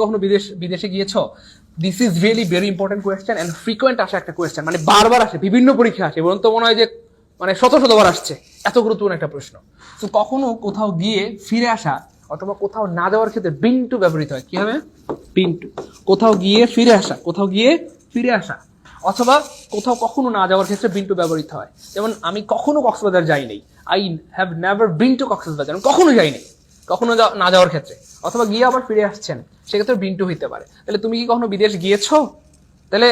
কখনো বিদেশে গিয়েছো? This is really very important question and frequent আসা একটা কোয়েশ্চেন, মানে বারবার আসে, বিভিন্ন পরীক্ষা আসে, এবং তো মনে হয় যে মানে শত শতবার আসছে, এত গুরুত্বপূর্ণ একটা প্রশ্ন। তো কখনো কোথাও গিয়ে ফিরে আসা অথবা কোথাও না যাওয়ার ক্ষেত্রে বিন টু ব্যবহৃত হয়। কি হবে? Been to. কোথাও গিয়ে ফিরে আসা, কোথাও গিয়ে ফিরে আসা, অথবা কোথাও কখনো না যাওয়ার ক্ষেত্রে বিন টু ব্যবহৃত হয়। যেমন আমি কখনো কক্সবাজার যাইনি, I have never been to Cox's Bazar, আমি কখনো যাইনি, কখনো না যাওয়ার ক্ষেত্রে। অথবা গিয়ে আবার ফিরে আসছেন, সেক্ষেত্রে বিন টু হইতে পারে। তাহলে তুমি কি কখনো বিদেশ গিয়েছো? তাহলে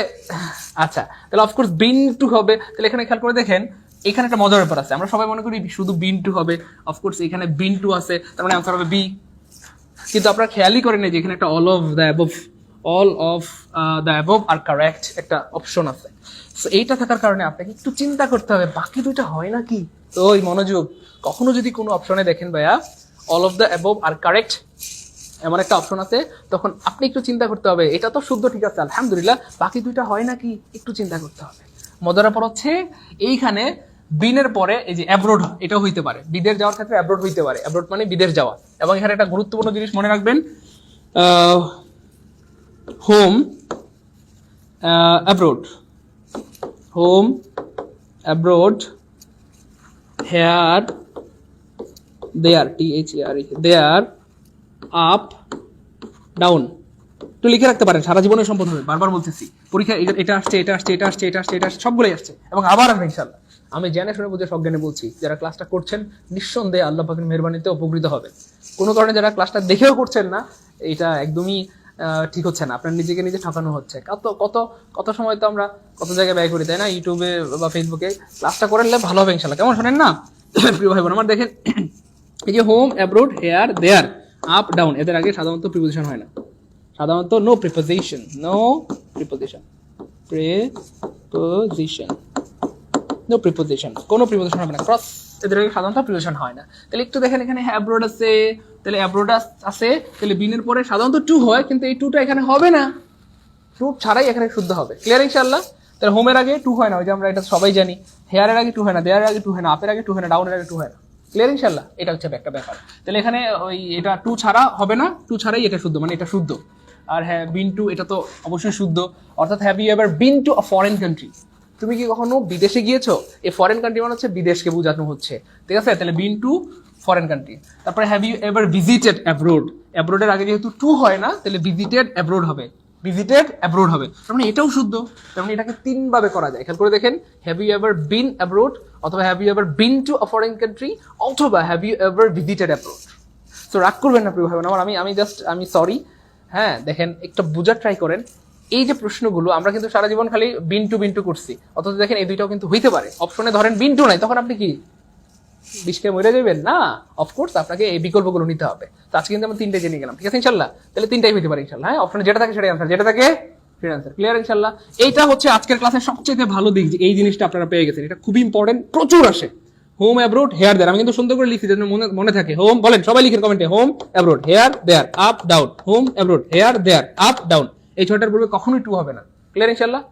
আচ্ছা, তাহলে অফকোর্স বিন টু হবে। তাহলে এখানে খেয়াল করে দেখেন, এখানে একটা মজার ব্যাপার আছে। আমরা সবাই মনে করি শুধু বিন টু হবে, অফকোর্স এখানে বিন টু আছে, তার মানে আনসার হবে বি। কিন্তু আপনারা খেয়ালই করেন যে এখানে একটা অল অফ দ্য অ্যাবভ আর কারেক্ট একটা অপশন আছে। সো এইটা থাকার কারণে আপনাকে একটু চিন্তা করতে হবে, বাকি দুইটা হয় নাকি। তো ওই মনোযোগ, কখনো যদি কোনো অপশনে দেখেন ভাইয়া অল অফ দ্য অ্যাবভ আর কারেক্ট এমন একটা অপশন আছে, তখন আপনি একটু চিন্তা করতে হবে, এটা তো শুদ্ধ, ঠিক আছে আলহামদুলিল্লাহ, বাকি দুইটা হয় নাকি একটু চিন্তা করতে হবে। মজার ব্যাপার হচ্ছে এইখানে বিনের পরে এই যে অ্যাব্রোড, এটাও হইতে পারে, বিদেশ যাওয়ার ক্ষেত্রে অ্যাব্রোড হইতে পারে, অ্যাব্রোড মানে বিদেশ যাওয়া। এবং এখানে একটা গুরুত্বপূর্ণ জিনিস মনে রাখবেন, home abroad, home abroad, here there, THERE, there, up down, একটু লিখে রাখতে পারেন, সারা জীবনের সম্পদ হবে। বারবার বলতেছি, পরীক্ষা এটা আসছে, এটা আসছে, এটা আসছে, এটা আসছে, এটা আসছে, সবগুলোই আসছে এবং আবার আসবে ইনশাআল্লাহ। আমি জেনে শুনে বুঝে সব জ্ঞানে বলছি, যারা ক্লাসটা করছেন নিঃসন্দেহে আল্লাহ পাকের মেহেরবানিতে উপকৃত হবে। কোনো কারণে যারা ক্লাসটা দেখেও করছেন না, এটা একদমই ঠিক হচ্ছে না, আপনার নিজেকে নিজে ঠকানো হচ্ছে। কত কত কত সময় তো আমরা কত জায়গায় ব্যয় করি, তাই না? ইউটিউবে বা ফেসবুকে ক্লাসটা করে নিলে ভালো হবে ইনশাআল্লাহ। কেমন শোনেন না প্রিয় ভাই বোন আমার? দেখেন এই যে home abroad, here there, up down, এদের আগে সাধারণত প্রিপোজিশন হয় না, সাধারণত no preposition, no preposition, no preposition, কোনো প্রিপোজিশন হবে না, ক্রস, এদের আগে সাধারণত প্রিপোজিশন হয় না। তাহলে একটু দেখেন, এখানে অ্যাব্রোড আছে, তাহলে অ্যাব্রোড আছে, তাহলে বিনের পরে সাধারণত টু হয়, কিন্তু এই টুটা এখানে হবে না, টু ছাড়াই এখানে শুদ্ধ হবে। ক্লিয়ার ইনশাআল্লাহ? তাহলে হোমের আগে টু হয় না, ওই যে আমরা এটা সবাই জানি। হেয়ারের আগে টু হয় না, দেয়ারের আগে টু হয় না, আপের আগে টু হয় না, ডাউনের আগে টু হয় না। ক্লিয়ার ইনশাআল্লাহ? এটা হচ্ছে একটা ব্যাপার। তাহলে এখানে ওই এটা টু ছাড়া হবে না, টু ছাড়াই এটা শুদ্ধ, মানে এটা শুদ্ধ। আর হ্যাঁ, বিন টু এটা তো অবশ্যই শুদ্ধ, অর্থাৎ have you ever been to a foreign country? তুমি কি কখনো বিদেশে গিয়েছো? এই ফরেন কান্ট্রি মানে হচ্ছে বিদেশকে বোঝানো হচ্ছে, ঠিক আছে? তাহলে বিন টু ফরেন কান্ট্রি। তারপরে have you ever visited abroad? অ্যাব্রোডের আগে যেহেতু টু হয় না, তাহলে ভিজিটেড অ্যাব্রোড হবে, ভিজিটেড অ্যাব্রোড হবে, তার মানে এটাও শুদ্ধ। তার মানে এটাকে তিন ভাবে করা যায়, খেয়াল করে দেখেন, have you ever been abroad, অথবা have you ever been to a foreign country, অথবা have you ever visited abroad. তো রাগ করবেন না প্রিয় ভাই বোন আমার, আমি সরি। হ্যাঁ, দেখেন একটু বোঝার ট্রাই করেন। এই যে প্রশ্নগুলো আমরা কিন্তু সারা জীবন খালি বিন টু করছি, অথচ দেখেন এই দুইটাও কিন্তু হইতে পারে। অপশনে ধরেন বিন টু নাই, তখন আপনি কি বিষকে মরে যাবেন না? অফকোর্স আপনাকে এই বিকল্পগুলো নিতে হবে। তো আজকে কিন্তু আমরা তিনটে জেনে গেলাম, ঠিক আছে ইনশাল্লাহ? তাহলে তিনটাই হইতে পারে ইনশাল্লাহ। হ্যাঁ, অপশনে যেটা থাকে সেটাই আনসার, যেটা থাকে সেটাই আনসার। ক্লিয়ার ইনশাল্লাহ? এইটা হচ্ছে আজকের ক্লাসের সবচেয়ে ভালো দিক, যে এই জিনিসটা আপনারা পেয়ে গেছেন। এটা খুবই ইম্পর্টেন্ট, প্রচুর আসে। হোম অ্যাব্রোড, হেয়ার দেয়ার, আমি কিন্তু সুন্দর করে লিখছি যেন মনে থাকে। হোম বলেন, সবাই লিখেন কমেন্টে, home abroad, here there, up down, home abroad, here there, up down. এই ছয়টার পূর্বে কখনোই টু হবে না। ক্লিয়ার ইনশাল্লাহ?